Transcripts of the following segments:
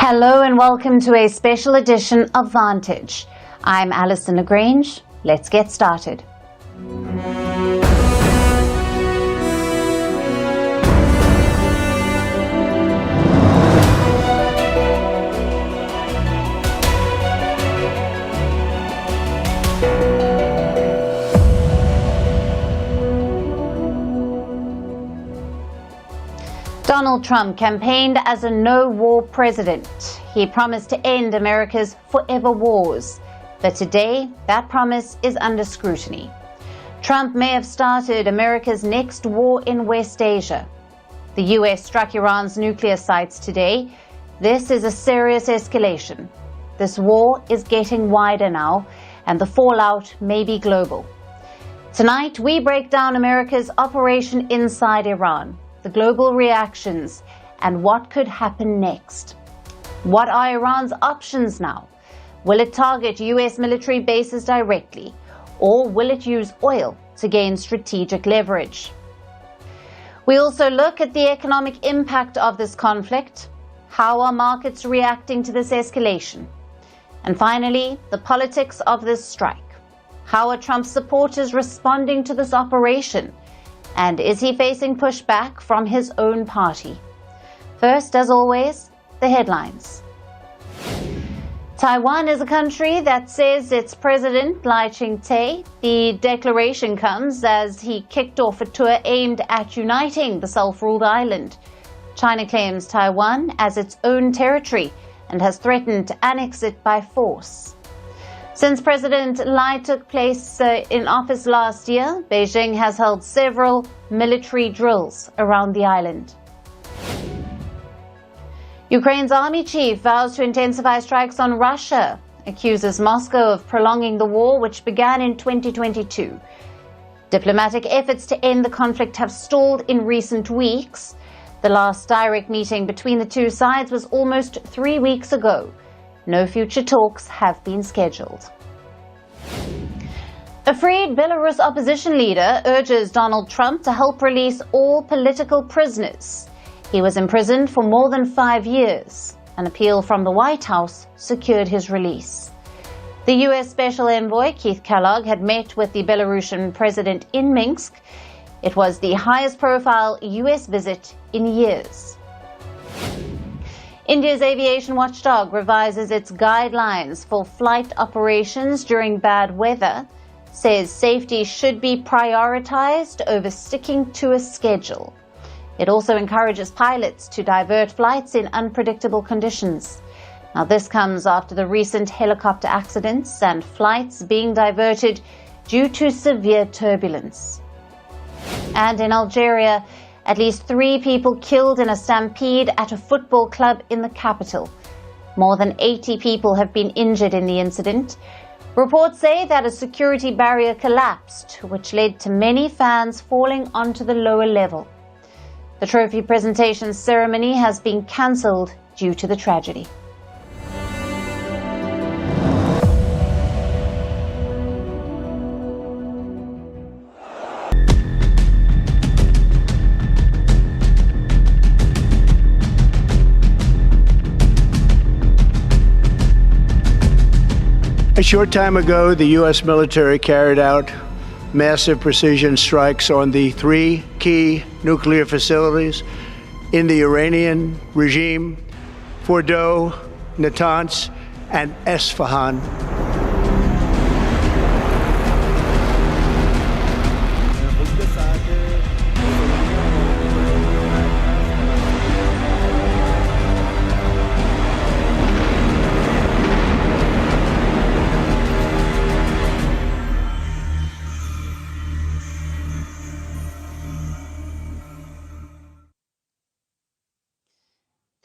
Hello and welcome to a special edition of Vantage. I'm Alison Lagrange. Let's get started. Donald Trump campaigned as a no-war president. He promised to end America's forever wars. But today, that promise is under scrutiny. Trump may have started America's next war in West Asia. The US struck Iran's nuclear sites today. This is a serious escalation. This war is getting wider now, and the fallout may be global. Tonight, we break down America's operation inside Iran, the global reactions, and what could happen next. What are Iran's options now? Will it target US military bases directly, or will it use oil to gain strategic leverage? We also look at the economic impact of this conflict. How are markets reacting to this escalation? And finally, the politics of this strike. How are Trump's supporters responding to this operation? And is he facing pushback from his own party? First, as always, the headlines. Taiwan is a country that says its president, Lai Ching-te. The declaration comes as he kicked off a tour aimed at uniting the self-ruled island. China claims Taiwan as its own territory and has threatened to annex it by force. Since President Lai took place in office last year, Beijing has held several military drills around the island. Ukraine's army chief vows to intensify strikes on Russia, accuses Moscow of prolonging the war which began in 2022. Diplomatic efforts to end the conflict have stalled in recent weeks. The last direct meeting between the two sides was almost 3 weeks ago. No future talks have been scheduled. A freed Belarus opposition leader urges Donald Trump to help release all political prisoners. He was imprisoned for more than 5 years. An appeal from the White House secured his release. The U.S. Special Envoy Keith Kellogg had met with the Belarusian president in Minsk. It was the highest profile U.S. visit in years. India's aviation watchdog revises its guidelines for flight operations during bad weather, says safety should be prioritized over sticking to a schedule. It also encourages pilots to divert flights in unpredictable conditions. Now, this comes after the recent helicopter accidents and flights being diverted due to severe turbulence. And in Algeria, at least 3 people killed in a stampede at a football club in the capital. More than 80 people have been injured in the incident. Reports say that a security barrier collapsed, which led to many fans falling onto the lower level. The trophy presentation ceremony has been cancelled due to the tragedy. A short time ago, the U.S. military carried out massive precision strikes on the 3 key nuclear facilities in the Iranian regime: Fordo, Natanz, and Esfahan.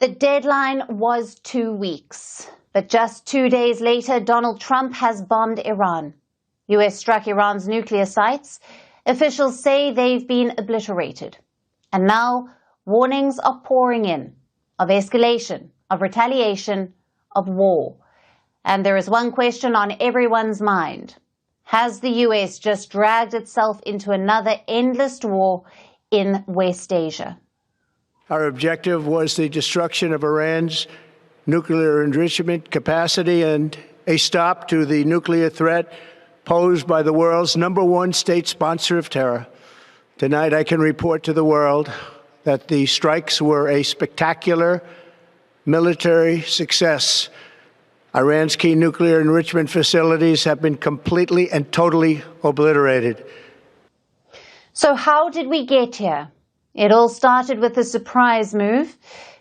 The deadline was 2 weeks, but just 2 days later, Donald Trump has bombed Iran. US struck Iran's nuclear sites. Officials say they've been obliterated. And now, warnings are pouring in of escalation, of retaliation, of war. And there is one question on everyone's mind. Has the US just dragged itself into another endless war in West Asia? Our objective was the destruction of Iran's nuclear enrichment capacity and a stop to the nuclear threat posed by the world's #1 state sponsor of terror. Tonight, I can report to the world that the strikes were a spectacular military success. Iran's key nuclear enrichment facilities have been completely and totally obliterated. So how did we get here? It all started with a surprise move.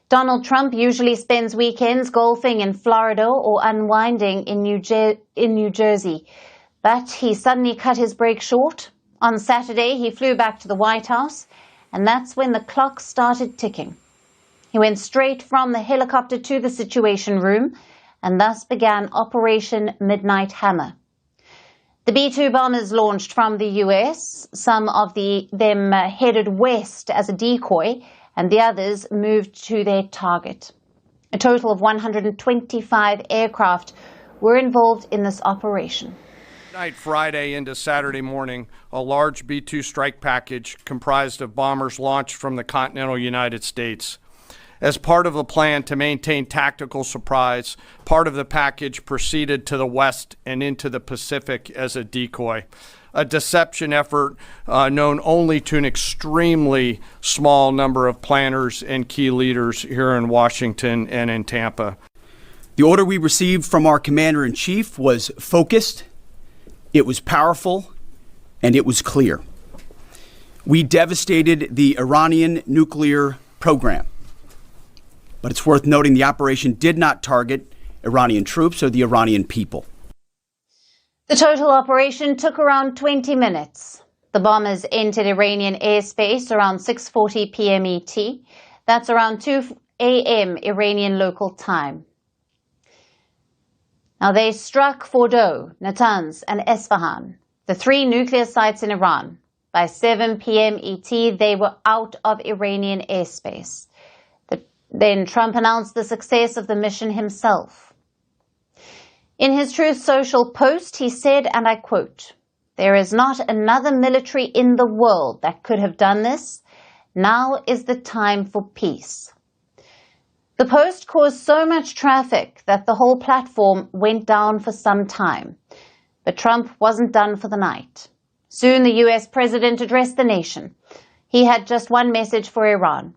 Donald Trump usually spends weekends golfing in Florida or unwinding in New Jersey. But he suddenly cut his break short. On Saturday, he flew back to the White House, and that's when the clock started ticking. He went straight from the helicopter to the Situation Room, and thus began Operation Midnight Hammer. The B-2 bombers launched from the U.S., some of them headed west as a decoy, and the others moved to their target. A total of 125 aircraft were involved in this operation. Night Friday into Saturday morning, a large B-2 strike package comprised of bombers launched from the continental United States. As part of the plan to maintain tactical surprise, part of the package proceeded to the west and into the Pacific as a decoy, a deception effort known only to an extremely small number of planners and key leaders here in Washington and in Tampa. The order we received from our commander-in-chief was focused, it was powerful, and it was clear. We devastated the Iranian nuclear program. But it's worth noting the operation did not target Iranian troops or the Iranian people. The total operation took around 20 minutes. The bombers entered Iranian airspace around 6:40 p.m. ET. That's around 2 a.m. Iranian local time. Now they struck Fordo, Natanz, and Esfahan, the 3 nuclear sites in Iran. By 7 p.m. ET, they were out of Iranian airspace. Then Trump announced the success of the mission himself. In his Truth Social post, he said, and I quote, "There is not another military in the world that could have done this. Now is the time for peace." The post caused so much traffic that the whole platform went down for some time. But Trump wasn't done for the night. Soon the US president addressed the nation. He had just one message for Iran: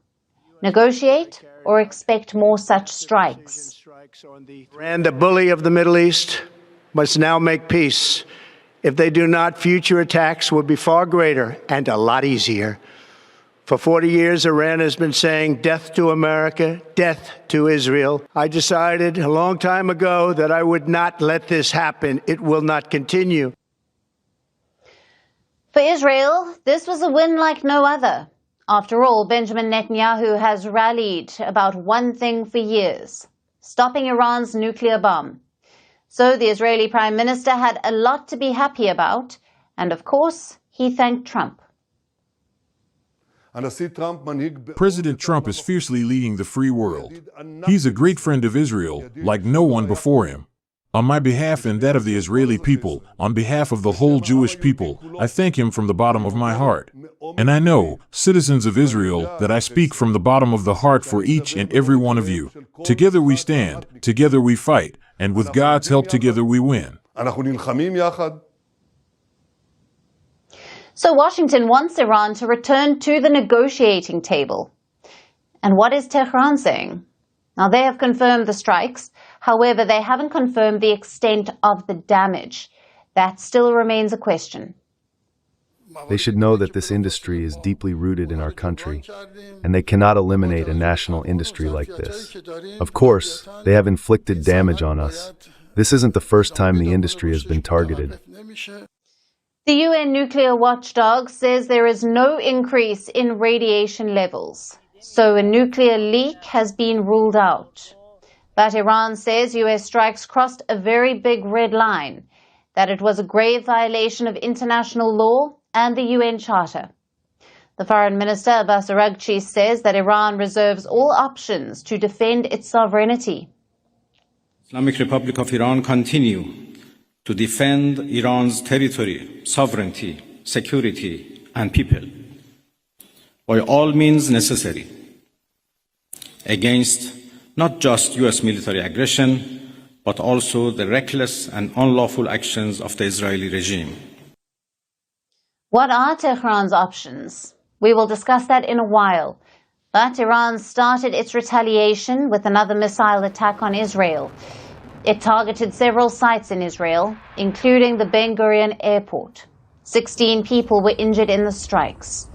negotiate or expect more such strikes. Iran, the bully of the Middle East, must now make peace. If they do not, future attacks will be far greater and a lot easier. For 40 years, Iran has been saying death to America, death to Israel. I decided a long time ago that I would not let this happen. It will not continue. For Israel, this was a win like no other. After all, Benjamin Netanyahu has rallied about one thing for years: stopping Iran's nuclear bomb. So the Israeli Prime Minister had a lot to be happy about, and of course, he thanked Trump. President Trump is fiercely leading the free world. He's a great friend of Israel, like no one before him. On my behalf and that of the Israeli people, on behalf of the whole Jewish people, I thank him from the bottom of my heart. And I know, citizens of Israel, that I speak from the bottom of the heart for each and every one of you. Together we stand, together we fight, and with God's help together we win. So Washington wants Iran to return to the negotiating table. And what is Tehran saying? Now, they have confirmed the strikes. However, they haven't confirmed the extent of the damage. That still remains a question. They should know that this industry is deeply rooted in our country, and they cannot eliminate a national industry like this. Of course, they have inflicted damage on us. This isn't the first time the industry has been targeted. The UN nuclear watchdog says there is no increase in radiation levels. So a nuclear leak has been ruled out. But Iran says US strikes crossed a very big red line, that it was a grave violation of international law and the UN Charter. The Foreign Minister Abbas Araghchi says that Iran reserves all options to defend its sovereignty. Islamic Republic of Iran continue to defend Iran's territory, sovereignty, security, and people by all means necessary against not just US military aggression, but also the reckless and unlawful actions of the Israeli regime. What are Tehran's options? We will discuss that in a while. But Iran started its retaliation with another missile attack on Israel. It targeted several sites in Israel, including the Ben Gurion airport. 16 people were injured in the strikes.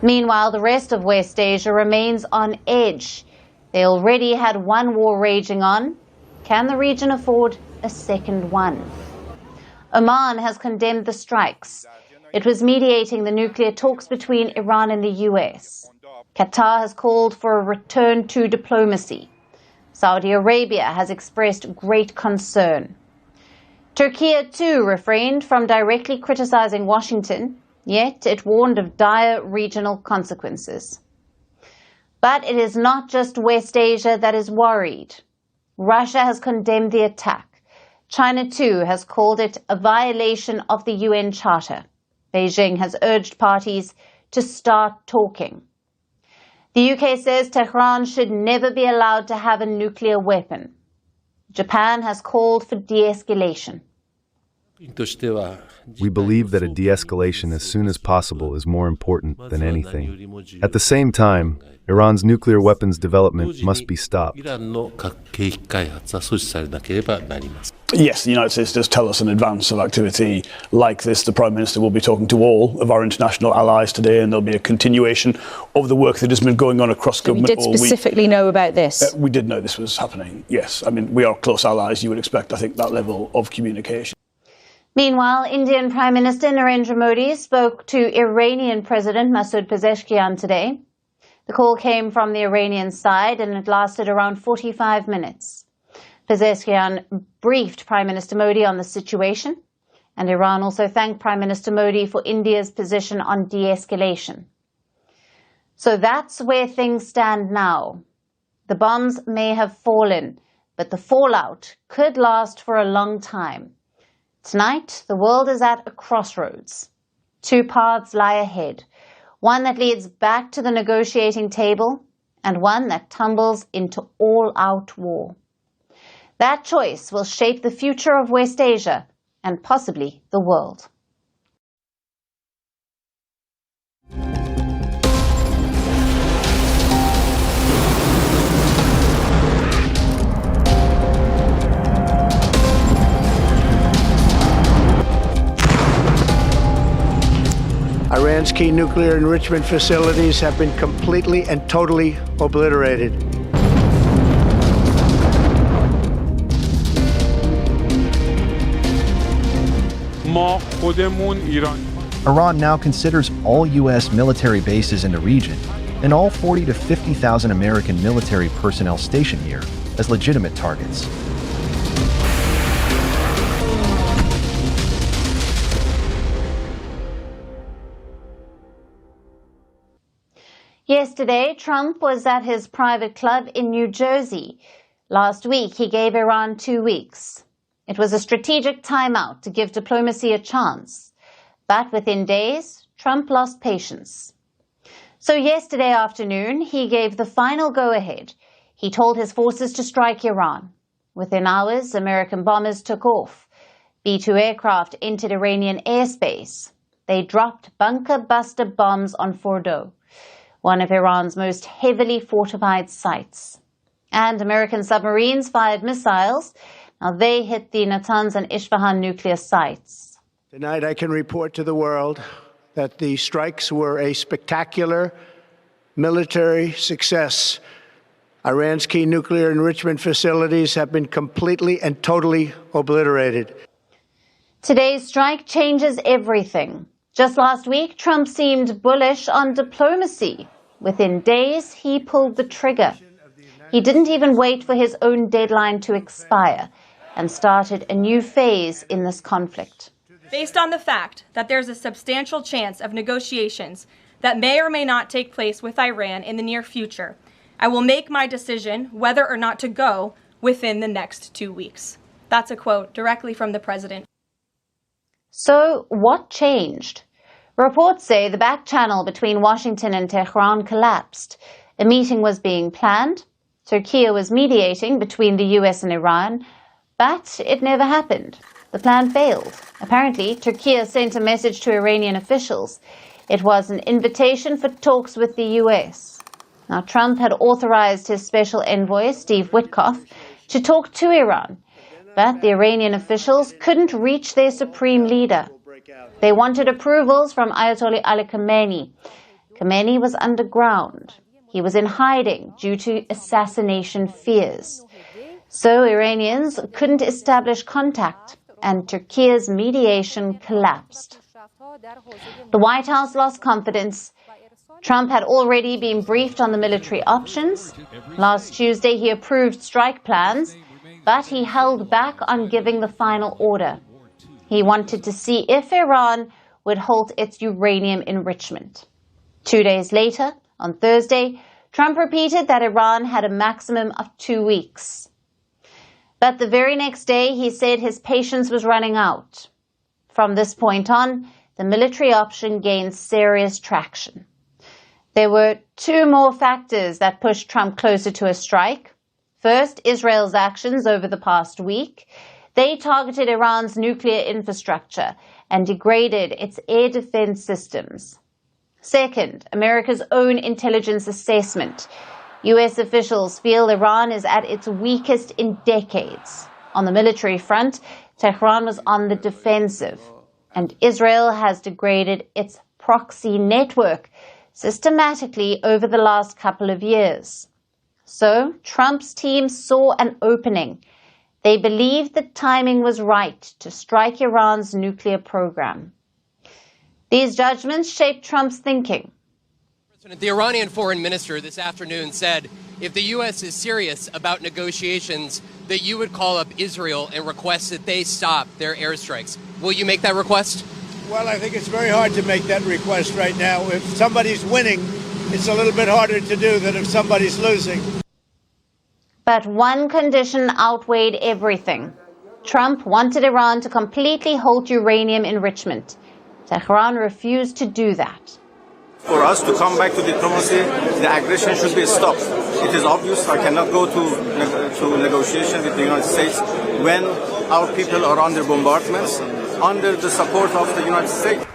Meanwhile, the rest of West Asia remains on edge. They already had one war raging on. Can the region afford a second one? Oman has condemned the strikes. It was mediating the nuclear talks between Iran and the US. Qatar has called for a return to diplomacy. Saudi Arabia has expressed great concern. Turkey, too, refrained from directly criticizing Washington, yet it warned of dire regional consequences. But it is not just West Asia that is worried. Russia has condemned the attack. China, too, has called it a violation of the UN Charter. Beijing has urged parties to start talking. The UK says Tehran should never be allowed to have a nuclear weapon. Japan has called for de-escalation. We believe that a de-escalation as soon as possible is more important than anything. At the same time, Iran's nuclear weapons development must be stopped. Yes, the United States does tell us in advance of activity like this. The Prime Minister will be talking to all of our international allies today, and there'll be a continuation of the work that has been going on across government all week. We did specifically know about this? We did know this was happening, yes. I mean, we are close allies. You would expect, I think, that level of communication. Meanwhile, Indian Prime Minister Narendra Modi spoke to Iranian President Masoud Pezeshkian today. The call came from the Iranian side and it lasted around 45 minutes. Pezeshkian briefed Prime Minister Modi on the situation, and Iran also thanked Prime Minister Modi for India's position on de-escalation. So that's where things stand now. The bombs may have fallen, but the fallout could last for a long time. Tonight, the world is at a crossroads. Two paths lie ahead. One that leads back to the negotiating table, and one that tumbles into all-out war. That choice will shape the future of West Asia and possibly the world. Iran's key nuclear enrichment facilities have been completely and totally obliterated. Iran now considers all U.S. military bases in the region and all 40 to 50,000 American military personnel stationed here as legitimate targets. Yesterday, Trump was at his private club in New Jersey. Last week, he gave Iran 2 weeks. It was a strategic timeout to give diplomacy a chance. But within days, Trump lost patience. So yesterday afternoon, he gave the final go-ahead. He told his forces to strike Iran. Within hours, American bombers took off. B-2 aircraft entered Iranian airspace. They dropped bunker-buster bombs on Fordo, one of Iran's most heavily fortified sites. And American submarines fired missiles. Now they hit the Natanz and Isfahan nuclear sites. Tonight I can report to the world that the strikes were a spectacular military success. Iran's key nuclear enrichment facilities have been completely and totally obliterated. Today's strike changes everything. Just last week, Trump seemed bullish on diplomacy. Within days, he pulled the trigger. He didn't even wait for his own deadline to expire and started a new phase in this conflict. Based on the fact that there's a substantial chance of negotiations that may or may not take place with Iran in the near future, I will make my decision whether or not to go within the next 2 weeks. That's a quote directly from the president. So what changed? Reports say the back channel between Washington and Tehran collapsed. A meeting was being planned, Turkey was mediating between the US and Iran, but it never happened. The plan failed. Apparently, Turkey sent a message to Iranian officials. It was an invitation for talks with the US. Now, Trump had authorized his special envoy, Steve Witkoff, to talk to Iran, but the Iranian officials couldn't reach their supreme leader. They wanted approvals from Ayatollah Ali Khamenei. Khamenei was underground. He was in hiding due to assassination fears. So Iranians couldn't establish contact, and Turkey's mediation collapsed. The White House lost confidence. Trump had already been briefed on the military options. Last Tuesday, he approved strike plans, but he held back on giving the final order. He wanted to see if Iran would halt its uranium enrichment. 2 days later, on Thursday, Trump repeated that Iran had a maximum of 2 weeks. But the very next day, he said his patience was running out. From this point on, the military option gained serious traction. There were 2 more factors that pushed Trump closer to a strike. First, Israel's actions over the past week. They targeted Iran's nuclear infrastructure and degraded its air defense systems. Second, America's own intelligence assessment. U.S. officials feel Iran is at its weakest in decades. On the military front, Tehran was on the defensive, and Israel has degraded its proxy network systematically over the last couple of years. So, Trump's team saw an opening. They believed the timing was right to strike Iran's nuclear program. These judgments shaped Trump's thinking. The Iranian foreign minister this afternoon said if the U.S. is serious about negotiations, that you would call up Israel and request that they stop their airstrikes. Will you make that request? Well, I think it's very hard to make that request right now. If somebody's winning, it's a little bit harder to do than if somebody's losing. But one condition outweighed everything. Trump wanted Iran to completely halt uranium enrichment. Tehran refused to do that. For us to come back to diplomacy, the aggression should be stopped. It is obvious I cannot go to negotiation with the United States when our people are under bombardments, under the support of the United States.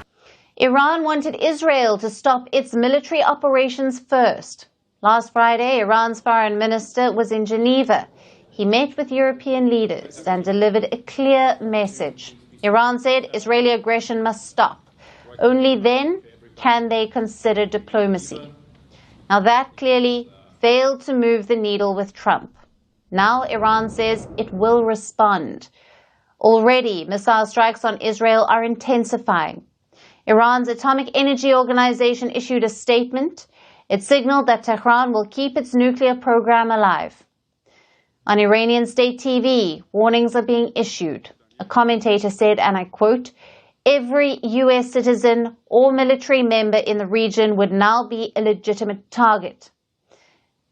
Iran wanted Israel to stop its military operations first. Last Friday, Iran's foreign minister was in Geneva. He met with European leaders and delivered a clear message. Iran said Israeli aggression must stop. Only then can they consider diplomacy. Now that clearly failed to move the needle with Trump. Now Iran says it will respond. Already, missile strikes on Israel are intensifying. Iran's Atomic Energy Organization issued a statement. It signaled that Tehran will keep its nuclear program alive. On Iranian state TV, warnings are being issued. A commentator said, and I quote, "Every U.S. citizen or military member in the region would now be a legitimate target."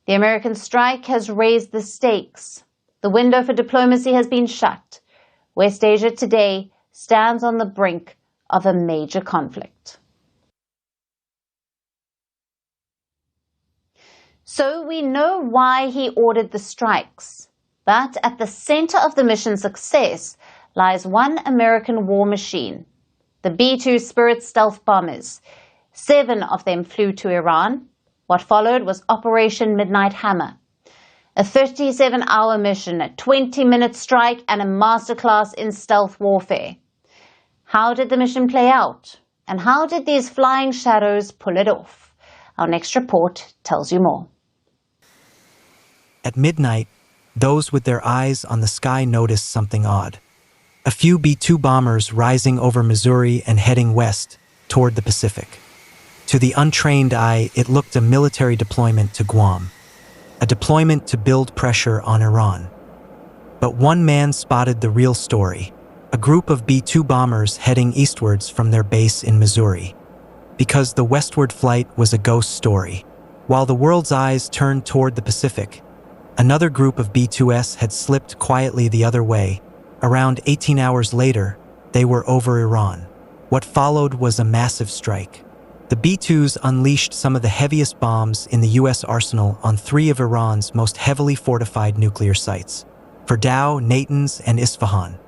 The American strike has raised the stakes. The window for diplomacy has been shut. West Asia today stands on the brink of a major conflict. So we know why he ordered the strikes. But at the center of the mission's success lies one American war machine, the B-2 Spirit stealth bombers. 7 of them flew to Iran. What followed was Operation Midnight Hammer, a 37-hour mission, a 20-minute strike, and a masterclass in stealth warfare. How did the mission play out? And how did these flying shadows pull it off? Our next report tells you more. At midnight, those with their eyes on the sky noticed something odd. A few B-2 bombers rising over Missouri and heading west toward the Pacific. To the untrained eye, it looked a military deployment to Guam, a deployment to build pressure on Iran. But one man spotted the real story, a group of B-2 bombers heading eastwards from their base in Missouri. Because the westward flight was a ghost story. While the world's eyes turned toward the Pacific, another group of B-2s had slipped quietly the other way. Around 18 hours later, they were over Iran. What followed was a massive strike. The B-2s unleashed some of the heaviest bombs in the U.S. arsenal on 3 of Iran's most heavily fortified nuclear sites, Fordow, Natanz, and Isfahan.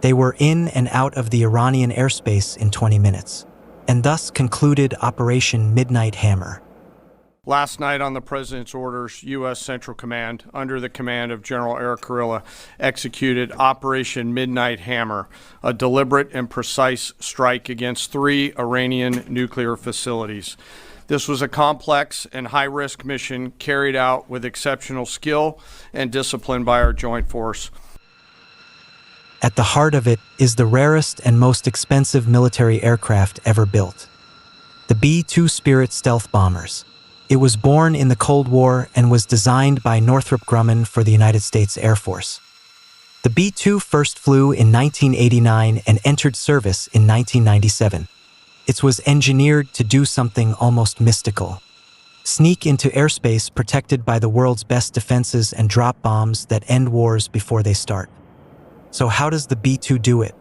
They were in and out of the Iranian airspace in 20 minutes, and thus concluded Operation Midnight Hammer. Last night, on the President's orders, U.S. Central Command, under the command of General Eric Kurilla, executed Operation Midnight Hammer, a deliberate and precise strike against 3 Iranian nuclear facilities. This was a complex and high-risk mission carried out with exceptional skill and discipline by our joint force. At the heart of it is the rarest and most expensive military aircraft ever built, the B-2 Spirit stealth bombers. It was born in the Cold War and was designed by Northrop Grumman for the United States Air Force. The B-2 first flew in 1989 and entered service in 1997. It was engineered to do something almost mystical: sneak into airspace protected by the world's best defenses and drop bombs that end wars before they start. So how does the B-2 do it?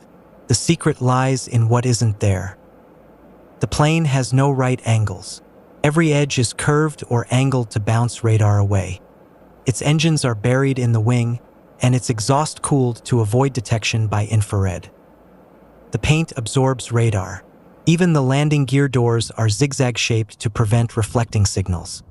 The secret lies in what isn't there. The plane has no right angles. Every edge is curved or angled to bounce radar away. Its engines are buried in the wing, and its exhaust cooled to avoid detection by infrared. The paint absorbs radar. Even the landing gear doors are zigzag-shaped to prevent reflecting signals.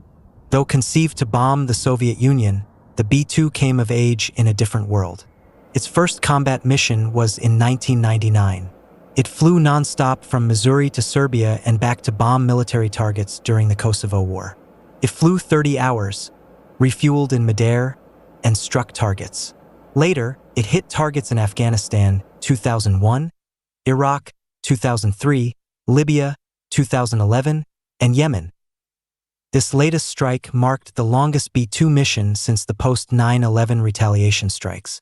Though conceived to bomb the Soviet Union, the B-2 came of age in a different world. Its first combat mission was in 1999. It flew non-stop from Missouri to Serbia and back to bomb military targets during the Kosovo War. It flew 30 hours, refueled in midair, and struck targets. Later, it hit targets in Afghanistan 2001, Iraq 2003, Libya 2011, and Yemen. This latest strike marked the longest B-2 mission since the post-9/11 retaliation strikes.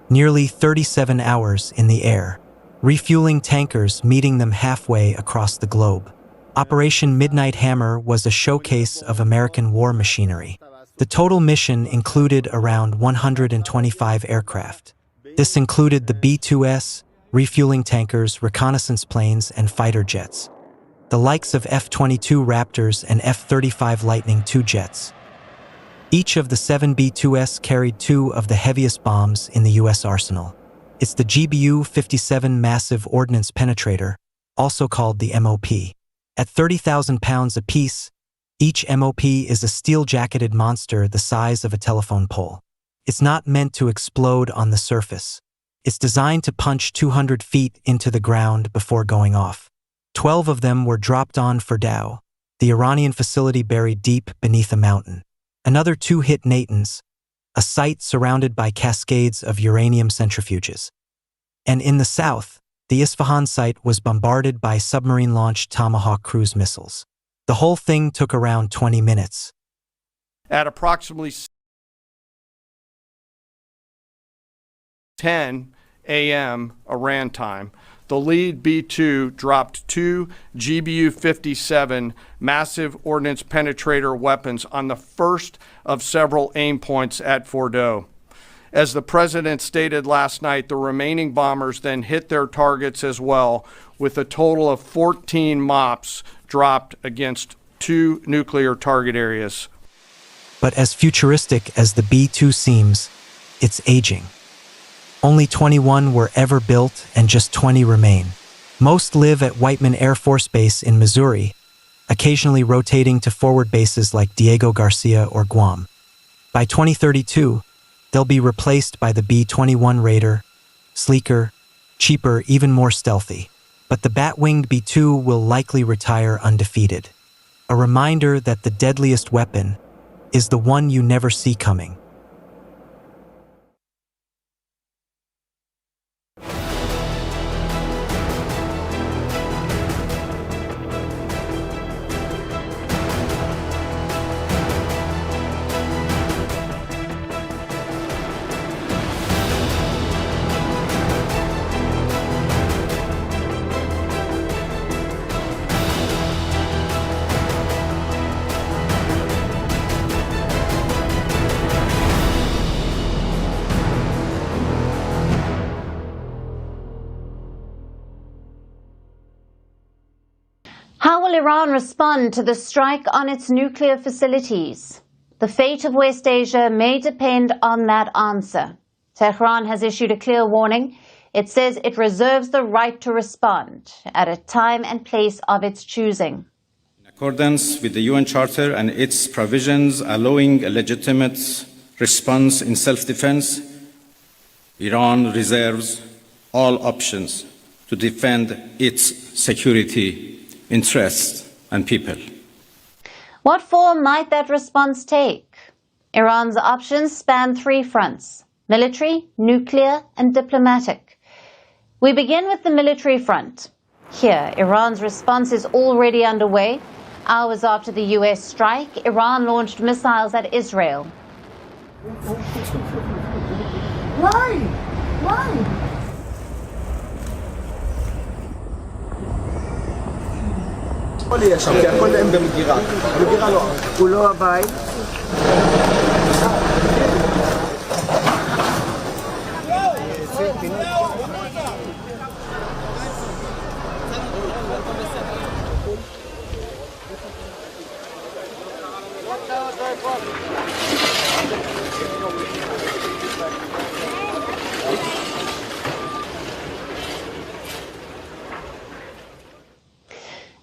Nearly 37 hours in the air, refueling tankers, meeting them halfway across the globe. Operation Midnight Hammer was a showcase of American war machinery. The total mission included around 125 aircraft. This included the B-2S, refueling tankers, reconnaissance planes, and fighter jets. The likes of F-22 Raptors and F-35 Lightning II jets. Each of the 7 B-2S carried 2 of the heaviest bombs in the U.S. arsenal. It's the GBU-57 Massive Ordnance Penetrator, also called the MOP. At 30,000 pounds apiece, each MOP is a steel-jacketed monster the size of a telephone pole. It's not meant to explode on the surface. It's designed to punch 200 feet into the ground before going off. 12 of them were dropped on Fordow, the Iranian facility buried deep beneath a mountain. Another 2 hit Natanz, a site surrounded by cascades of uranium centrifuges. And in the south, the Isfahan site was bombarded by submarine-launched Tomahawk cruise missiles. The whole thing took around 20 minutes. At approximately 10 a.m. Iran time, the lead B-2 dropped 2 GBU-57 massive ordnance penetrator weapons on the first of several aim points at Fordo. As the president stated last night, the remaining bombers then hit their targets as well, with a total of 14 MOPs dropped against 2 nuclear target areas. But as futuristic as the B-2 seems, it's aging. Only 21 were ever built and just 20 remain. Most live at Whiteman Air Force Base in Missouri, occasionally rotating to forward bases like Diego Garcia or Guam. By 2032, they'll be replaced by the B-21 Raider, sleeker, cheaper, even more stealthy. But the bat-winged B-2 will likely retire undefeated. A reminder that the deadliest weapon is the one you never see coming. How will Iran respond to the strike on its nuclear facilities? The fate of West Asia may depend on that answer. Tehran has issued a clear warning. It says it reserves the right to respond at a time and place of its choosing. In accordance with the UN Charter and its provisions allowing a legitimate response in self-defense, Iran reserves all options to defend its security, interests, and people. What form might that response take? Iran's options span three fronts: military, nuclear, and diplomatic. We begin with the military front. Here, Iran's response is already underway. Hours after the US strike, Iran launched missiles at Israel. Why?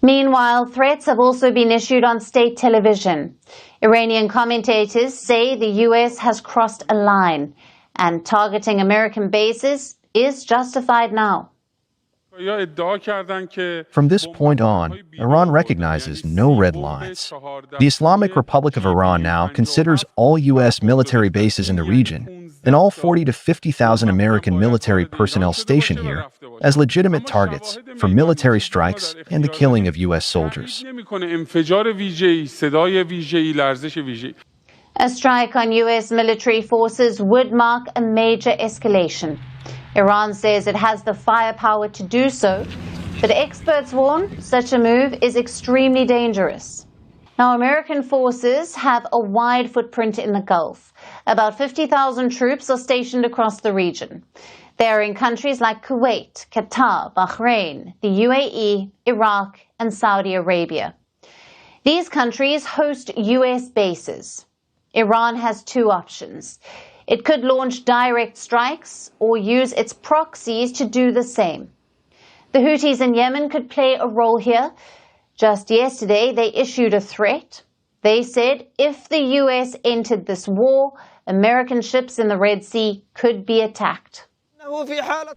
Meanwhile, threats have also been issued on state television. Iranian commentators say the US has crossed a line, and targeting American bases is justified now. From this point on, Iran recognizes no red lines. The Islamic Republic of Iran now considers all U.S. military bases in the region and all 40 to 50,000 American military personnel stationed here as legitimate targets for military strikes and the killing of U.S. soldiers. A strike on U.S. military forces would mark a major escalation. Iran says it has the firepower to do so, but experts warn such a move is extremely dangerous. Now, American forces have a wide footprint in the Gulf. About 50,000 troops are stationed across the region. They are in countries like Kuwait, Qatar, Bahrain, the UAE, Iraq, and Saudi Arabia. These countries host U.S. bases. Iran has two options. It could launch direct strikes or use its proxies to do the same. The Houthis in Yemen could play a role here. Just yesterday, they issued a threat. They said if the U.S. entered this war, American ships in the Red Sea could be attacked.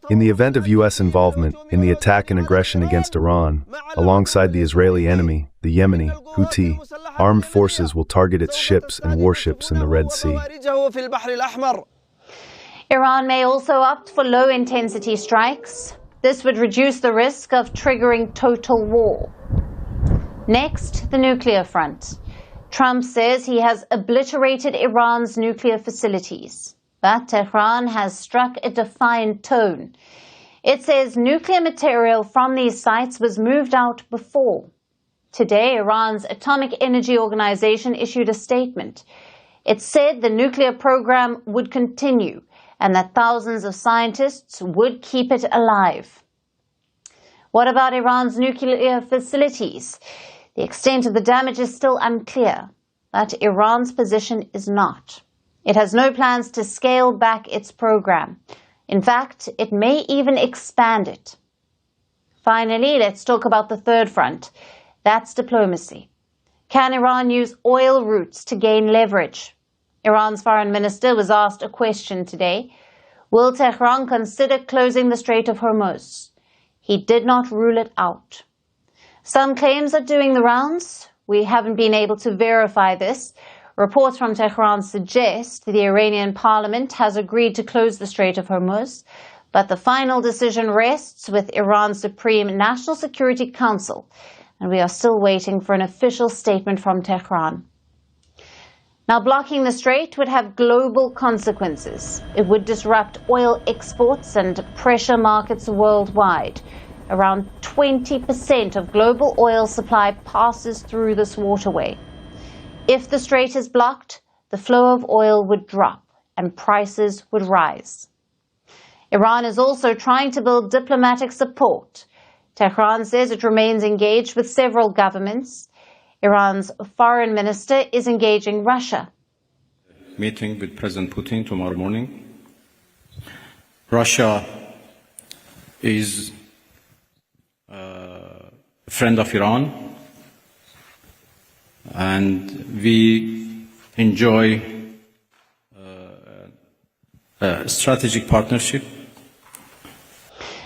In the event of U.S. involvement in the attack and aggression against Iran, alongside the Israeli enemy, the Yemeni Houthi, armed forces will target its ships and warships in the Red Sea. Iran may also opt for low-intensity strikes. This would reduce the risk of triggering total war. Next, the nuclear front. Trump says he has obliterated Iran's nuclear facilities. But Tehran has struck a defiant tone. It says nuclear material from these sites was moved out before. Today, Iran's Atomic Energy Organization issued a statement. It said the nuclear program would continue and that thousands of scientists would keep it alive. What about Iran's nuclear facilities? The extent of the damage is still unclear, but Iran's position is not. It has no plans to scale back its program. In fact, it may even expand it. Finally, let's talk about the third front. That's diplomacy. Can Iran use oil routes to gain leverage? Iran's foreign minister was asked a question today. Will Tehran consider closing the Strait of Hormuz? He did not rule it out. Some claims are doing the rounds. We haven't been able to verify this. Reports from Tehran suggest the Iranian parliament has agreed to close the Strait of Hormuz, but the final decision rests with Iran's Supreme National Security Council, and we are still waiting for an official statement from Tehran. Now, blocking the strait would have global consequences. It would disrupt oil exports and pressure markets worldwide. Around 20% of global oil supply passes through this waterway. If the strait is blocked, the flow of oil would drop and prices would rise. Iran is also trying to build diplomatic support. Tehran says it remains engaged with several governments. Iran's foreign minister is engaging Russia. Meeting with President Putin tomorrow morning. Russia is a friend of Iran, and we enjoy a strategic partnership.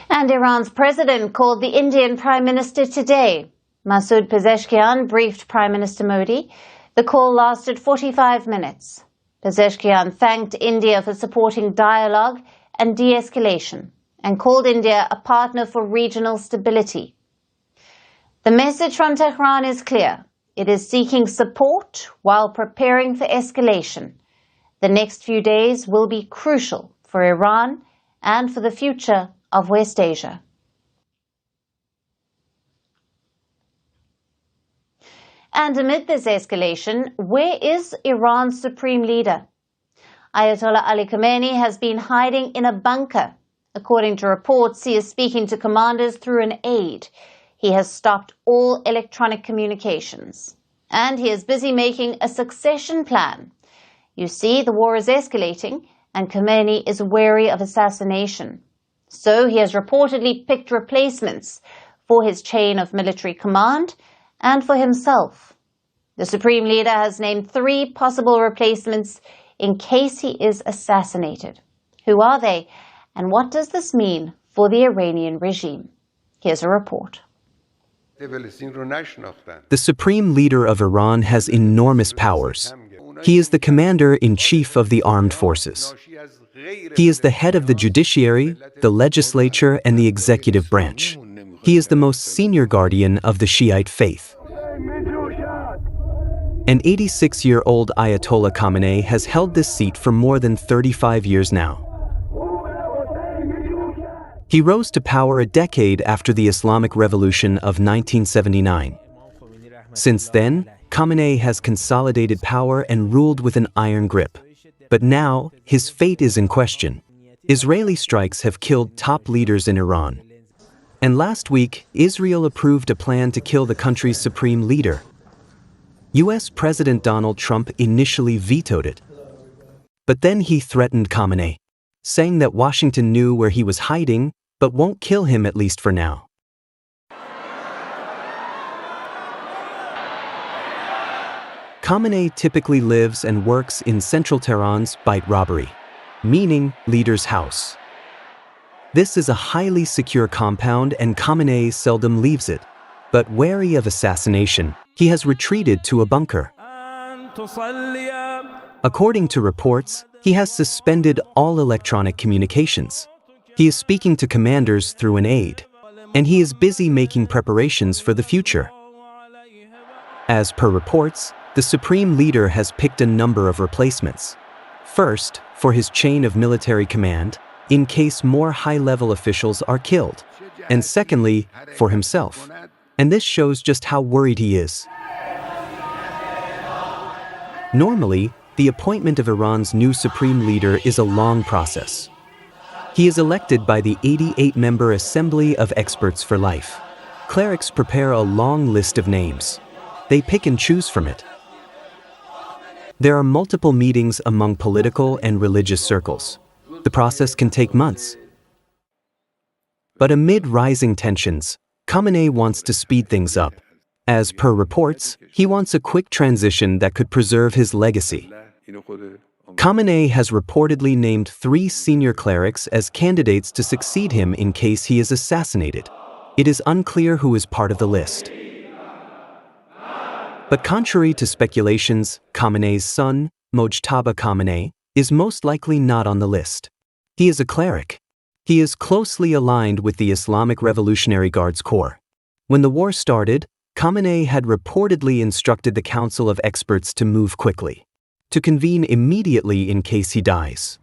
And Iran's president called the Indian Prime Minister today. Masoud Pezeshkian briefed Prime Minister Modi. The call lasted 45 minutes. Pezeshkian thanked India for supporting dialogue and de-escalation and called India a partner for regional stability. The message from Tehran is clear. It is seeking support while preparing for escalation. The next few days will be crucial for Iran and for the future of West Asia. And amid this escalation, where is Iran's supreme leader? Ayotallah Ali Khamenei has been hiding in a bunker. According to reports, he is speaking to commanders through an aide. He has stopped all electronic communications. And he is busy making a succession plan. You see, the war is escalating, and Khamenei is wary of assassination. So he has reportedly picked replacements for his chain of military command and for himself. The Supreme Leader has named 3 possible replacements in case he is assassinated. Who are they, and what does this mean for the Iranian regime? Here's a report. The Supreme Leader of Iran has enormous powers. He is the Commander-in-Chief of the Armed Forces. He is the head of the judiciary, the legislature, and the executive branch. He is the most senior guardian of the Shiite faith. An 86-year-old Ayatollah Khamenei has held this seat for more than 35 years now. He rose to power a decade after the Islamic Revolution of 1979. Since then, Khamenei has consolidated power and ruled with an iron grip. But now, his fate is in question. Israeli strikes have killed top leaders in Iran. And last week, Israel approved a plan to kill the country's supreme leader. US President Donald Trump initially vetoed it. But then he threatened Khamenei, saying that Washington knew where he was hiding, but won't kill him at least for now. Khamenei typically lives and works in central Tehran's Beit Robbery, meaning leader's house. This is a highly secure compound and Khamenei seldom leaves it. But wary of assassination, he has retreated to a bunker. According to reports, he has suspended all electronic communications. He is speaking to commanders through an aide, and he is busy making preparations for the future. As per reports, the Supreme Leader has picked a number of replacements. First, for his chain of military command, in case more high-level officials are killed. And secondly, for himself. And this shows just how worried he is. Normally, the appointment of Iran's new Supreme Leader is a long process. He is elected by the 88-member Assembly of Experts for Life. Clerics prepare a long list of names. They pick and choose from it. There are multiple meetings among political and religious circles. The process can take months. But amid rising tensions, Khamenei wants to speed things up. As per reports, he wants a quick transition that could preserve his legacy. Khamenei has reportedly named 3 senior clerics as candidates to succeed him in case he is assassinated. It is unclear who is part of the list. But contrary to speculations, Khamenei's son, Mojtaba Khamenei, is most likely not on the list. He is a cleric. He is closely aligned with the Islamic Revolutionary Guards Corps. When the war started, Khamenei had reportedly instructed the Council of Experts to move quickly, to convene immediately in case he dies.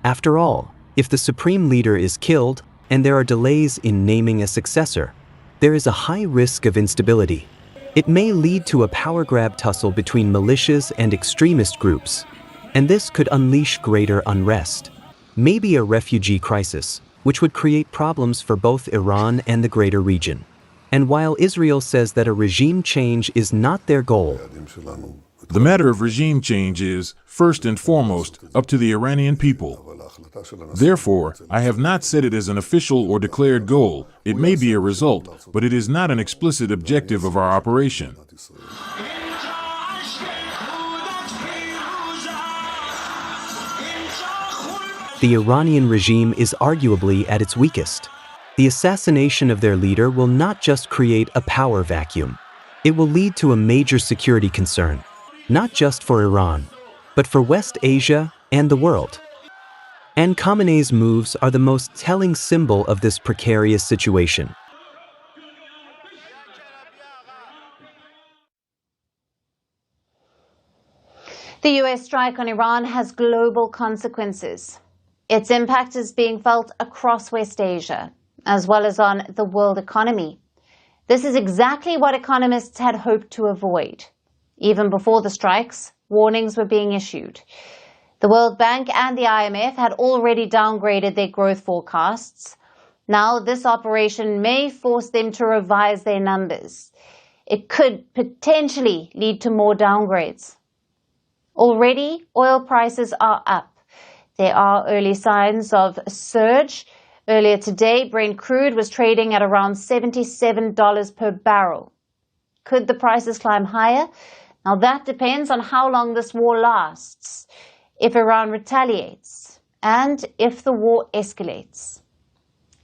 After all, if the Supreme Leader is killed and there are delays in naming a successor, there is a high risk of instability. It may lead to a power grab tussle between militias and extremist groups, and this could unleash greater unrest, maybe a refugee crisis, which would create problems for both Iran and the greater region. And while Israel says that a regime change is not their goal, the matter of regime change is, first and foremost, up to the Iranian people. Therefore, I have not set it as an official or declared goal. It may be a result, but it is not an explicit objective of our operation. the Iranian regime is arguably at its weakest. The assassination of their leader will not just create a power vacuum. It will lead to a major security concern, not just for Iran, but for West Asia and the world. And Khamenei's moves are the most telling symbol of this precarious situation. The US strike on Iran has global consequences. Its impact is being felt across West Asia, as well as on the world economy. This is exactly what economists had hoped to avoid. Even before the strikes, warnings were being issued. The World Bank and the IMF had already downgraded their growth forecasts. Now this operation may force them to revise their numbers. It could potentially lead to more downgrades. Already, oil prices are up. There are early signs of a surge. Earlier today, Brent crude was trading at around $77 per barrel. Could the prices climb higher? Now that depends on how long this war lasts, if Iran retaliates, and if the war escalates.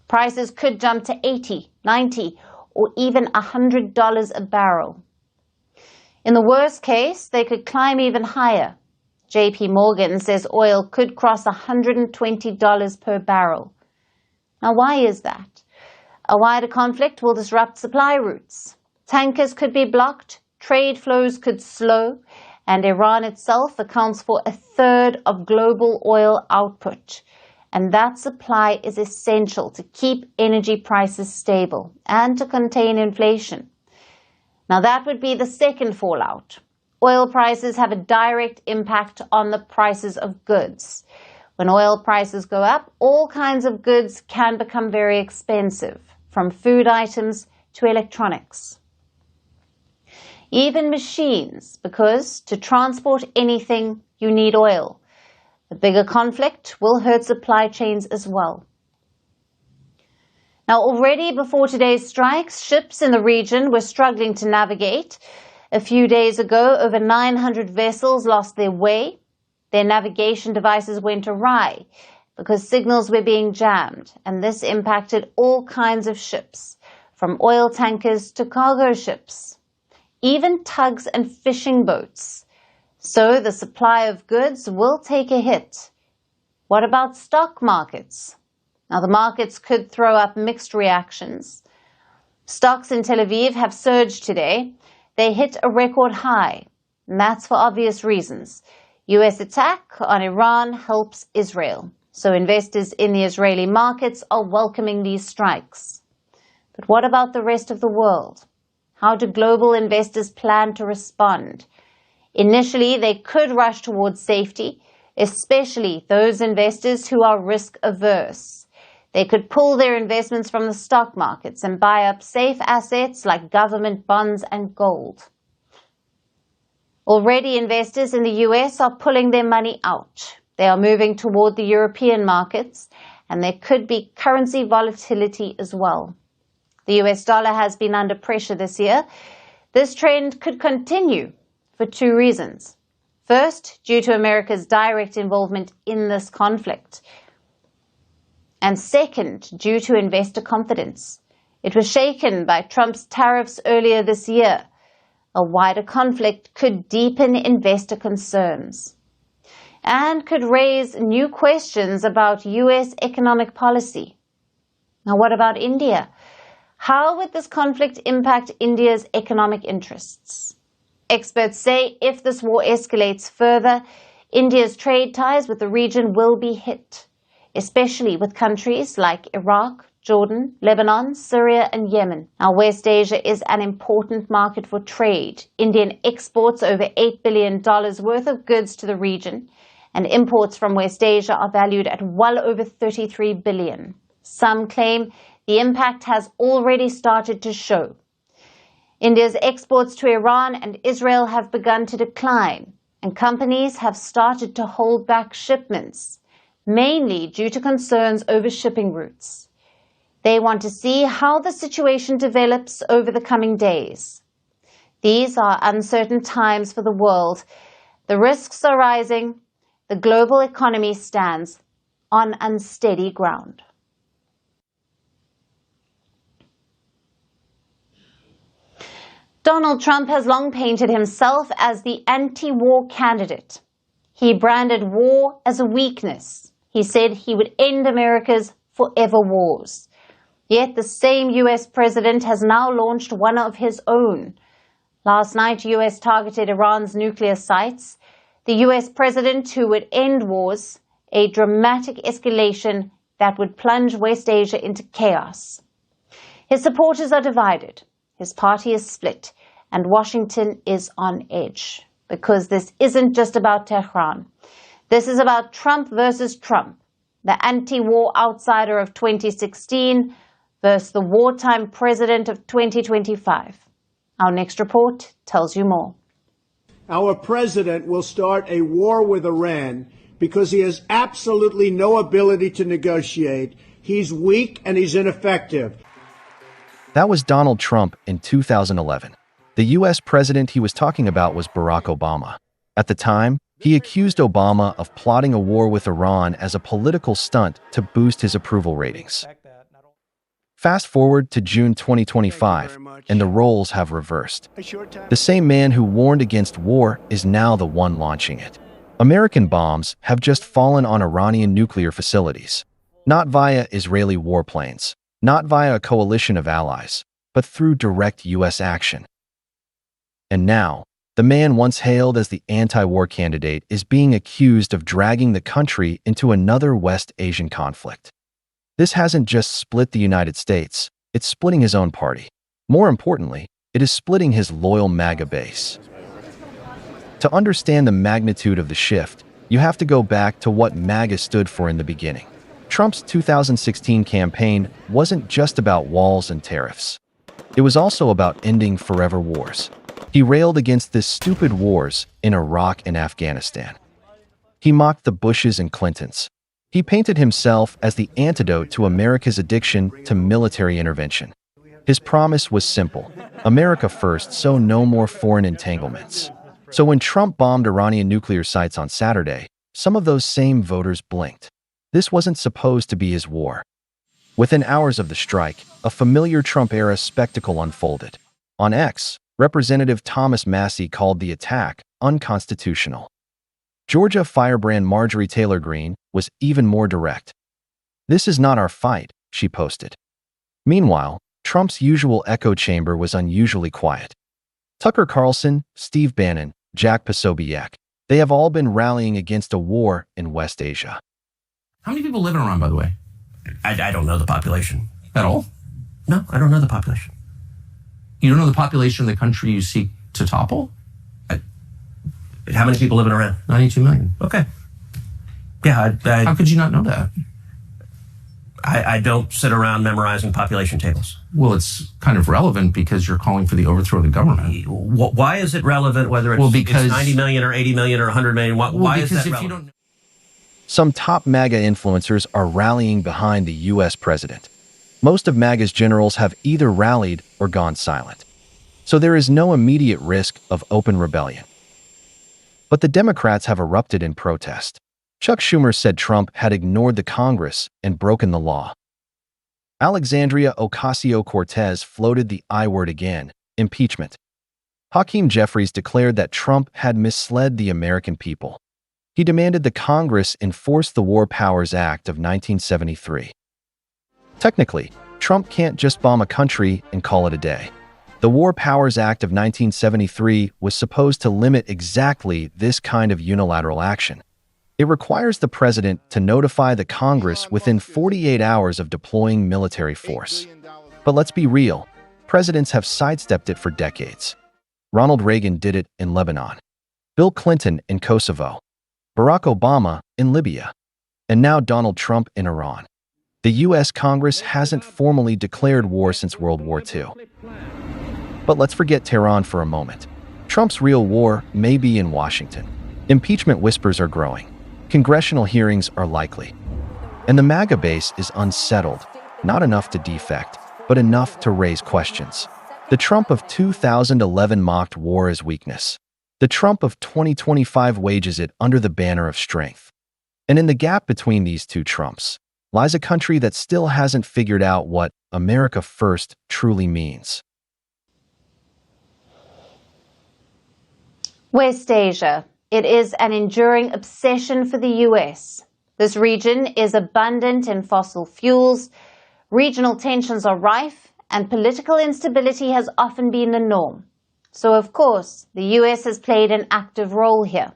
Prices could jump to $80, $90, or even $100 a barrel. In the worst case, they could climb even higher. JP Morgan says oil could cross $120 per barrel. Now, why is that? A wider conflict will disrupt supply routes. Tankers could be blocked, trade flows could slow, and Iran itself accounts for a third of global oil output. And that supply is essential to keep energy prices stable and to contain inflation. Now, that would be the second fallout. Oil prices have a direct impact on the prices of goods. When oil prices go up, all kinds of goods can become very expensive, from food items to electronics. Even machines, because to transport anything, you need oil. The bigger conflict will hurt supply chains as well. Now, already before today's strikes, ships in the region were struggling to navigate. A few days ago, over 900 vessels lost their way. Their navigation devices went awry because signals were being jammed, and this impacted all kinds of ships, from oil tankers to cargo ships, even tugs and fishing boats. So the supply of goods will take a hit. What about stock markets? Now, the markets could throw up mixed reactions. Stocks in Tel Aviv have surged today. They hit a record high, and that's for obvious reasons. U.S. attack on Iran helps Israel, so investors in the Israeli markets are welcoming these strikes. But what about the rest of the world? How do global investors plan to respond? Initially, they could rush towards safety, especially those investors who are risk-averse. They could pull their investments from the stock markets and buy up safe assets like government bonds and gold. Already, investors in the US are pulling their money out. They are moving toward the European markets, and there could be currency volatility as well. The US dollar has been under pressure this year. This trend could continue for two reasons. First, due to America's direct involvement in this conflict. And second, due to investor confidence. It was shaken by Trump's tariffs earlier this year. A wider conflict could deepen investor concerns and could raise new questions about U.S. economic policy. Now, what about India? How would this conflict impact India's economic interests? Experts say if this war escalates further, India's trade ties with the region will be hit, especially with countries like Iraq, Jordan, Lebanon, Syria, and Yemen. Now, West Asia is an important market for trade. Indian exports over $8 billion worth of goods to the region, and imports from West Asia are valued at well over $33 billion. Some claim the impact has already started to show. India's exports to Iran and Israel have begun to decline, and companies have started to hold back shipments, mainly due to concerns over shipping routes. They want to see how the situation develops over the coming days. These are uncertain times for the world. The risks are rising. The global economy stands on unsteady ground. Donald Trump has long painted himself as the anti-war candidate. He branded war as a weakness. He said he would end America's forever wars. Yet the same U.S. president has now launched one of his own. Last night, U.S. targeted Iran's nuclear sites. The U.S. president who would end wars, a dramatic escalation that would plunge West Asia into chaos. His supporters are divided. His party is split, and Washington is on edge, because this isn't just about Tehran. This is about Trump versus Trump, the anti-war outsider of 2016 versus the wartime president of 2025. Our next report tells you more. Our president will start a war with Iran because he has absolutely no ability to negotiate. He's weak and he's ineffective. That was Donald Trump in 2011. The U.S. president he was talking about was Barack Obama. At the time, he accused Obama of plotting a war with Iran as a political stunt to boost his approval ratings. Fast forward to June 2025, and the roles have reversed. The same man who warned against war is now the one launching it. American bombs have just fallen on Iranian nuclear facilities, not via Israeli warplanes, not via a coalition of allies, but through direct U.S. action. And now, the man once hailed as the anti-war candidate is being accused of dragging the country into another West Asian conflict. This hasn't just split the United States, it's splitting his own party. More importantly, it is splitting his loyal MAGA base. To understand the magnitude of the shift, you have to go back to what MAGA stood for in the beginning. Trump's 2016 campaign wasn't just about walls and tariffs. It was also about ending forever wars. He railed against the stupid wars in Iraq and Afghanistan. He mocked the Bushes and Clintons. He painted himself as the antidote to America's addiction to military intervention. His promise was simple: America first, so no more foreign entanglements. So when Trump bombed Iranian nuclear sites on Saturday, some of those same voters blinked. This wasn't supposed to be his war. Within hours of the strike, a familiar Trump-era spectacle unfolded. On X, Representative Thomas Massie called the attack unconstitutional. Georgia firebrand Marjorie Taylor Greene was even more direct. "This is not our fight," she posted. Meanwhile, Trump's usual echo chamber was unusually quiet. Tucker Carlson, Steve Bannon, Jack Posobiec, they have all been rallying against a war in West Asia. How many people live in Iran, by the way? I don't know the population. At all? No, I don't know the population. You don't know the population of the country you seek to topple? How many people live in Iran? 92 million. Okay. Yeah, How could you not know that? I don't sit around memorizing population tables. Well, it's kind of relevant because you're calling for the overthrow of the government. Why is it relevant whether it's 90 million or 80 million or 100 million? Why is that relevant? Some top MAGA influencers are rallying behind the U.S. president. Most of MAGA's generals have either rallied or gone silent. So there is no immediate risk of open rebellion. But the Democrats have erupted in protest. Chuck Schumer said Trump had ignored the Congress and broken the law. Alexandria Ocasio-Cortez floated the I word again: impeachment. Hakeem Jeffries declared that Trump had misled the American people. He demanded the Congress enforce the War Powers Act of 1973. Technically, Trump can't just bomb a country and call it a day. The War Powers Act of 1973 was supposed to limit exactly this kind of unilateral action. It requires the president to notify the Congress within 48 hours of deploying military force. But let's be real, presidents have sidestepped it for decades. Ronald Reagan did it in Lebanon, Bill Clinton in Kosovo, Barack Obama in Libya, and now Donald Trump in Iran. The U.S. Congress hasn't formally declared war since World War II. But let's forget Tehran for a moment. Trump's real war may be in Washington. Impeachment whispers are growing. Congressional hearings are likely. And the MAGA base is unsettled, not enough to defect, but enough to raise questions. The Trump of 2011 mocked war as weakness. The Trump of 2025 wages it under the banner of strength. And in the gap between these two Trumps lies a country that still hasn't figured out what America first truly means. West Asia. It is an enduring obsession for the US. This region is abundant in fossil fuels, regional tensions are rife, and political instability has often been the norm. So, of course, the US has played an active role here.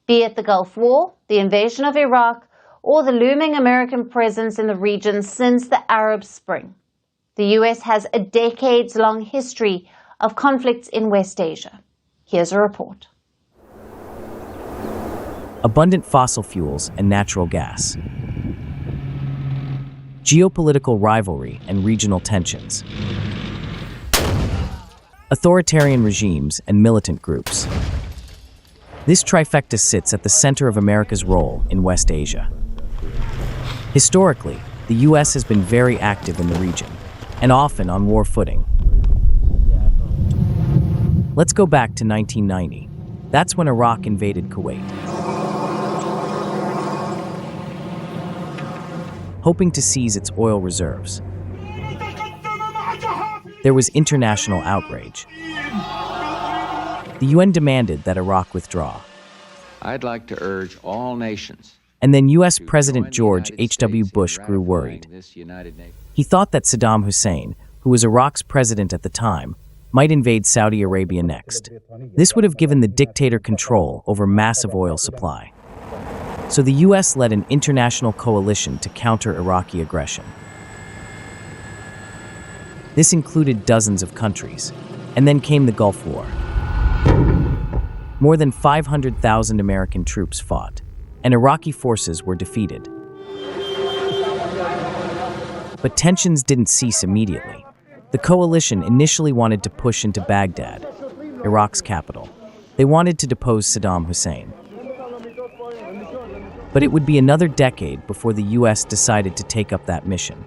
Be it the Gulf War, the invasion of Iraq, or the looming American presence in the region since the Arab Spring. The US has a decades-long history of conflicts in West Asia. Here's a report. Abundant fossil fuels and natural gas. Geopolitical rivalry and regional tensions. Authoritarian regimes and militant groups. This trifecta sits at the center of America's role in West Asia. Historically, the U.S. has been very active in the region, and often on war footing. Let's go back to 1990. That's when Iraq invaded Kuwait. Hoping to seize its oil reserves. There was international outrage. The UN demanded that Iraq withdraw. I'd like to urge all nations. And then U.S. President George H.W. Bush grew worried. He thought that Saddam Hussein, who was Iraq's president at the time, might invade Saudi Arabia next. This would have given the dictator control over massive oil supply. So the U.S. led an international coalition to counter Iraqi aggression. This included dozens of countries. And then came the Gulf War. More than 500,000 American troops fought, and Iraqi forces were defeated. But tensions didn't cease immediately. The coalition initially wanted to push into Baghdad, Iraq's capital. They wanted to depose Saddam Hussein. But it would be another decade before the U.S. decided to take up that mission.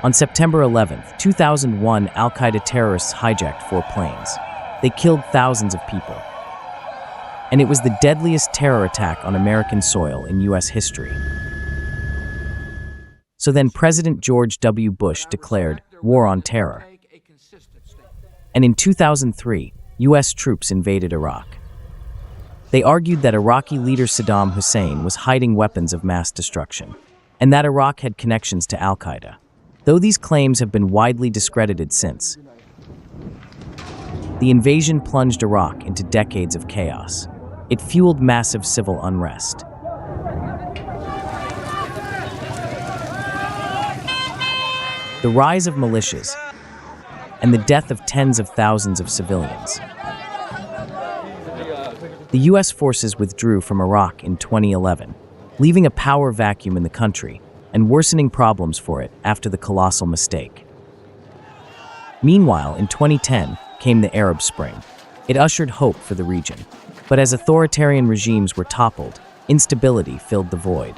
On September 11, 2001, al-Qaeda terrorists hijacked 4 planes. They killed thousands of people. And it was the deadliest terror attack on American soil in U.S. history. So then President George W. Bush declared war on terror. And in 2003, U.S. troops invaded Iraq. They argued that Iraqi leader Saddam Hussein was hiding weapons of mass destruction, and that Iraq had connections to al-Qaeda. Though these claims have been widely discredited since. The invasion plunged Iraq into decades of chaos. It fueled massive civil unrest. The rise of militias and the death of tens of thousands of civilians. The U.S. forces withdrew from Iraq in 2011, leaving a power vacuum in the country and worsening problems for it after the colossal mistake. Meanwhile, in 2010 came the Arab Spring. It ushered hope for the region. But as authoritarian regimes were toppled, instability filled the void.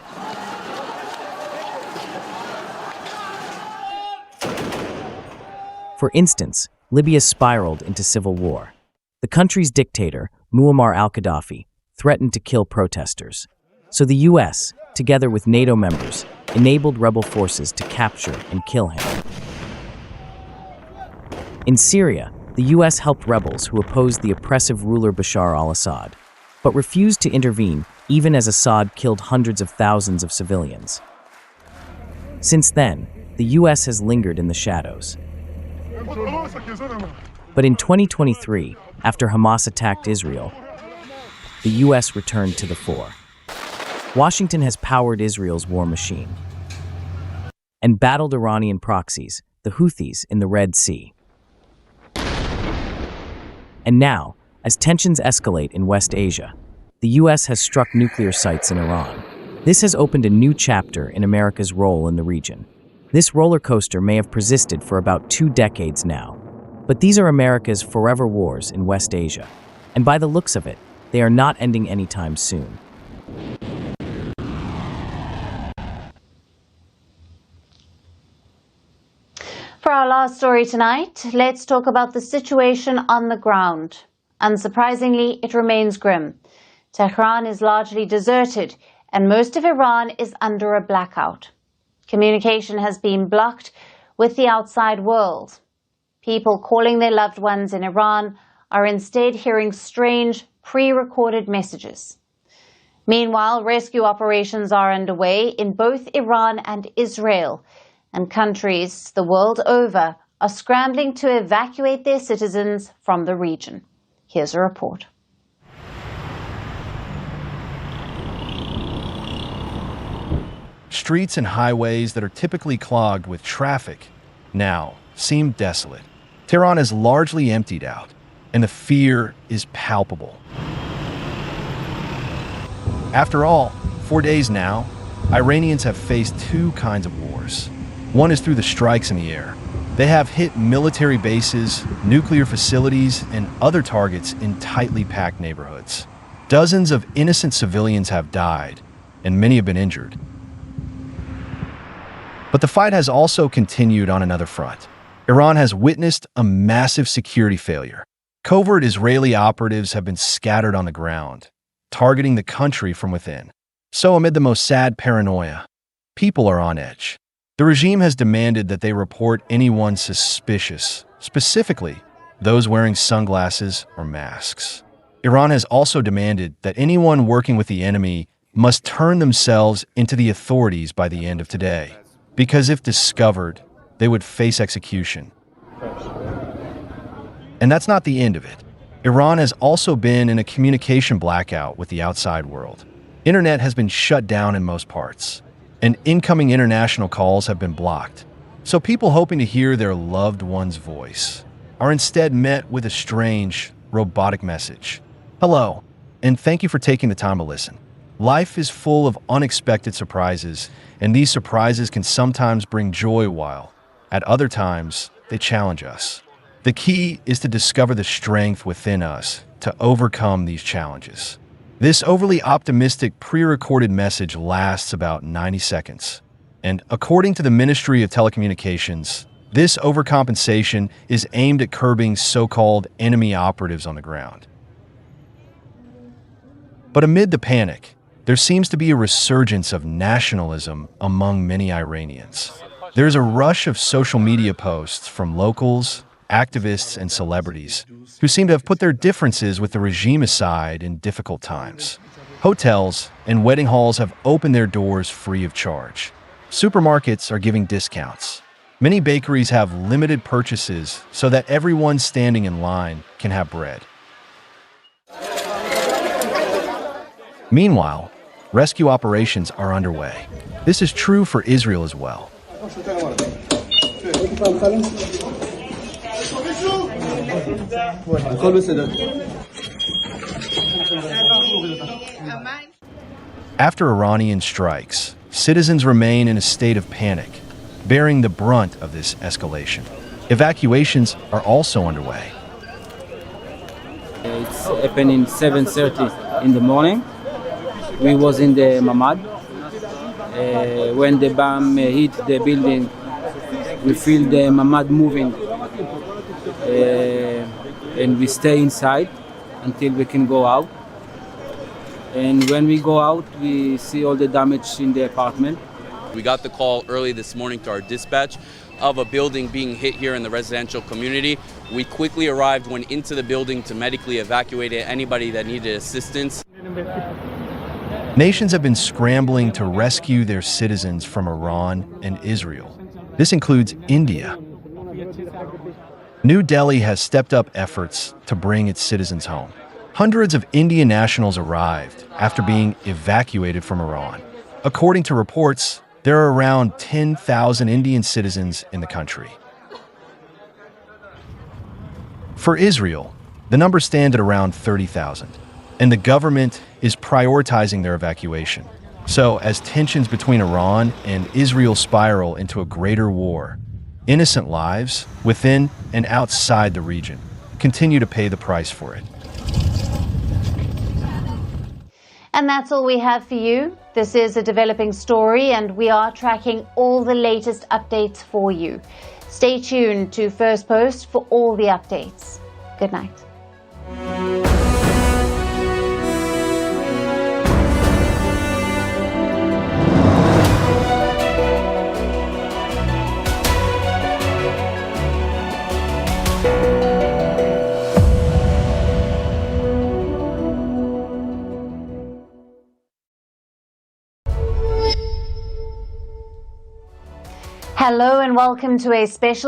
For instance, Libya spiraled into civil war. The country's dictator, Muammar al-Gaddafi, threatened to kill protesters. So the U.S., together with NATO members, enabled rebel forces to capture and kill him. In Syria, the U.S. helped rebels who opposed the oppressive ruler Bashar al-Assad, but refused to intervene even as Assad killed hundreds of thousands of civilians. Since then, the U.S. has lingered in the shadows. But in 2023, after Hamas attacked Israel, the U.S. returned to the fore. Washington has powered Israel's war machine and battled Iranian proxies, the Houthis, in the Red Sea. And now, as tensions escalate in West Asia, the U.S. has struck nuclear sites in Iran. This has opened a new chapter in America's role in the region. This roller coaster may have persisted for about 2 decades now, but these are America's forever wars in West Asia, and by the looks of it, they are not ending anytime soon. For our last story tonight, let's talk about the situation on the ground. Unsurprisingly, it remains grim. Tehran is largely deserted, and most of Iran is under a blackout. Communication has been blocked with the outside world. People calling their loved ones in Iran are instead hearing strange, pre-recorded messages. Meanwhile, rescue operations are underway in both Iran and Israel, and countries the world over are scrambling to evacuate their citizens from the region. Here's a report. Streets and highways that are typically clogged with traffic now seem desolate. Tehran is largely emptied out, and the fear is palpable. After all, for days now, Iranians have faced 2 kinds of wars. One is through the strikes in the air. They have hit military bases, nuclear facilities, and other targets in tightly packed neighborhoods. Dozens of innocent civilians have died, and many have been injured. But the fight has also continued on another front. Iran has witnessed a massive security failure. Covert Israeli operatives have been scattered on the ground, targeting the country from within. So amid the most sad paranoia, people are on edge. The regime has demanded that they report anyone suspicious, specifically those wearing sunglasses or masks. Iran has also demanded that anyone working with the enemy must turn themselves into the authorities by the end of today, because if discovered, they would face execution. And that's not the end of it. Iran has also been in a communication blackout with the outside world. Internet has been shut down in most parts, and incoming international calls have been blocked. So people hoping to hear their loved one's voice are instead met with a strange, robotic message. Hello, and thank you for taking the time to listen. Life is full of unexpected surprises, and these surprises can sometimes bring joy while, at other times, they challenge us. The key is to discover the strength within us to overcome these challenges. This overly optimistic pre-recorded message lasts about 90 seconds. And according to the Ministry of Telecommunications, this overcompensation is aimed at curbing so-called enemy operatives on the ground. But amid the panic, there seems to be a resurgence of nationalism among many Iranians. There's a rush of social media posts from locals, activists, and celebrities who seem to have put their differences with the regime aside in difficult times. Hotels and wedding halls have opened their doors free of charge. Supermarkets are giving discounts. Many bakeries have limited purchases so that everyone standing in line can have bread. Meanwhile, rescue operations are underway. This is true for Israel as well. After Iranian strikes, citizens remain in a state of panic, bearing the brunt of this escalation. Evacuations are also underway. It's happening 7:30 in the morning. We was in the Mamad. When the bomb hit the building, we feel the Mamad moving. And we stay inside until we can go out. And when we go out, we see all the damage in the apartment. We got the call early this morning to our dispatch of a building being hit here in the residential community. We quickly arrived, went into the building to medically evacuate anybody that needed assistance. Nations have been scrambling to rescue their citizens from Iran and Israel. This includes India. New Delhi has stepped up efforts to bring its citizens home. Hundreds of Indian nationals arrived after being evacuated from Iran. According to reports, there are around 10,000 Indian citizens in the country. For Israel, the number stands at around 30,000, and the government is prioritizing their evacuation. So, as tensions between Iran and Israel spiral into a greater war, innocent lives within and outside the region continue to pay the price for it. And that's all we have for you. This is a developing story, and we are tracking all the latest updates for you. Stay tuned to Firstpost for all the updates. Good night. Hello and welcome to a special